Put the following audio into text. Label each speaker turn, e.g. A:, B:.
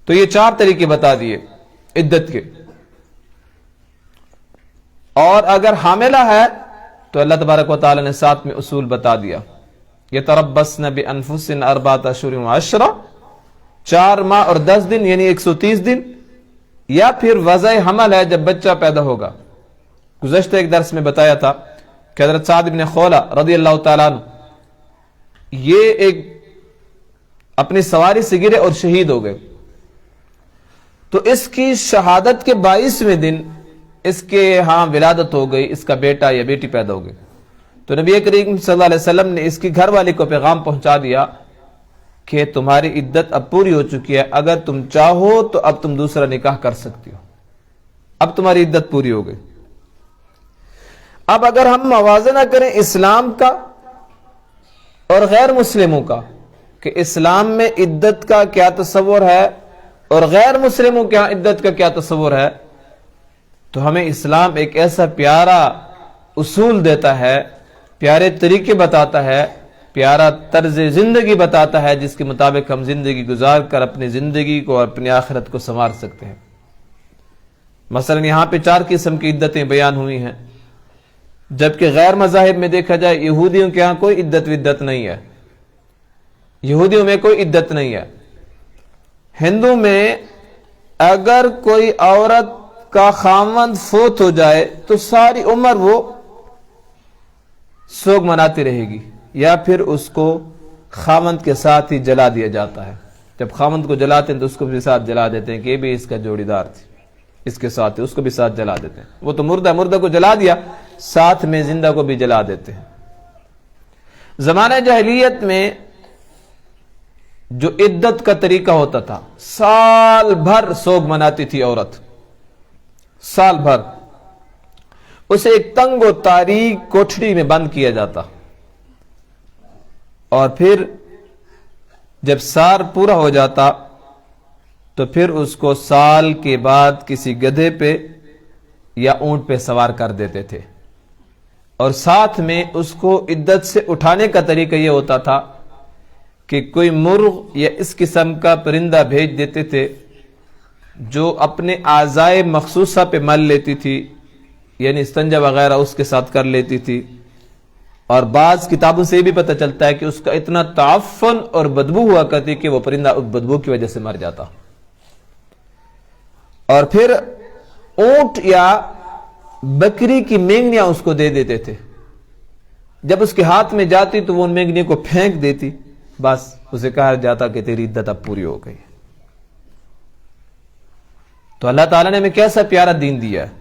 A: تو یہ 4 طریقے بتا دیے عدت کے. اور اگر حاملہ ہے تو اللہ تبارک و تعالی نے ساتھ میں اصول بتا دیا. یتربصن بانفسن 4 اشہر و 10، 4 ماہ اور 10 دن یعنی 130 دن، یا پھر وضع حمل ہے جب بچہ پیدا ہوگا. گزشتہ ایک درس میں بتایا تھا کہ حضرت سعد بن خولہ رضی اللہ تعالیٰ عنہ یہ ایک اپنی سواری سے گرے اور شہید ہو گئے. تو اس کی شہادت کے 22ویں دن اس کے ہاں ولادت ہو گئی، اس کا بیٹا یا بیٹی پیدا ہو گئی. تو نبی کریم صلی اللہ علیہ وسلم نے اس کی گھر والی کو پیغام پہنچا دیا کہ تمہاری عدت اب پوری ہو چکی ہے، اگر تم چاہو تو اب تم دوسرا نکاح کر سکتی ہو، اب تمہاری عدت پوری ہو گئی. اب اگر ہم موازنہ کریں اسلام کا اور غیر مسلموں کا کہ اسلام میں عدت کا کیا تصور ہے اور غیر مسلموں کے ہاں عدت کا کیا تصور ہے، تو ہمیں اسلام ایک ایسا پیارا اصول دیتا ہے، پیارے طریقے بتاتا ہے، پیارا طرز زندگی بتاتا ہے جس کے مطابق ہم زندگی گزار کر اپنی زندگی کو اور اپنی آخرت کو سنوار سکتے ہیں. مثلا یہاں پہ 4 قسم کی عدتیں بیان ہوئی ہیں، جبکہ غیر مذاہب میں دیکھا جائے یہودیوں کے ہاں کوئی عدت ودت نہیں ہے، یہودیوں میں کوئی عدت نہیں ہے. ہندو میں اگر کوئی عورت کا خاوند فوت ہو جائے تو ساری عمر وہ سوگ مناتی رہے گی، یا پھر اس کو خاوند کے ساتھ ہی جلا دیا جاتا ہے. جب خاوند کو جلاتے ہیں تو اس کو بھی ساتھ جلا دیتے ہیں کہ یہ بھی اس کا جوڑی دار تھی، اس کے ساتھ اس کو بھی ساتھ جلا دیتے ہیں. وہ تو مردہ کو جلا دیا، ساتھ میں زندہ کو بھی جلا دیتے ہیں. زمانہ جاہلیت میں جو عدت کا طریقہ ہوتا تھا، سال بھر سوگ مناتی تھی عورت، سال بھر. اسے ایک تنگ و تاریک کوٹھڑی میں بند کیا جاتا، اور پھر جب سال پورا ہو جاتا تو پھر اس کو سال کے بعد کسی گدھے پہ یا اونٹ پہ سوار کر دیتے تھے، اور ساتھ میں اس کو عدت سے اٹھانے کا طریقہ یہ ہوتا تھا کہ کوئی مرغ یا اس قسم کا پرندہ بھیج دیتے تھے جو اپنے اعضائے مخصوصہ پہ مل لیتی تھی، یعنی استنجا وغیرہ اس کے ساتھ کر لیتی تھی. اور بعض کتابوں سے یہ بھی پتہ چلتا ہے کہ اس کا اتنا تعفن اور بدبو ہوا کرتی کہ وہ پرندہ اس بدبو کی وجہ سے مر جاتا. اور پھر اونٹ یا بکری کی مینگنیاں اس کو دے دیتے تھے، جب اس کے ہاتھ میں جاتی تو وہ ان مینگنیوں کو پھینک دیتی، بس اسے کہا جاتا کہ تیری عدت اب پوری ہو گئی. تو اللہ تعالیٰ نے ہمیں کیسا پیارا دین دیا ہے.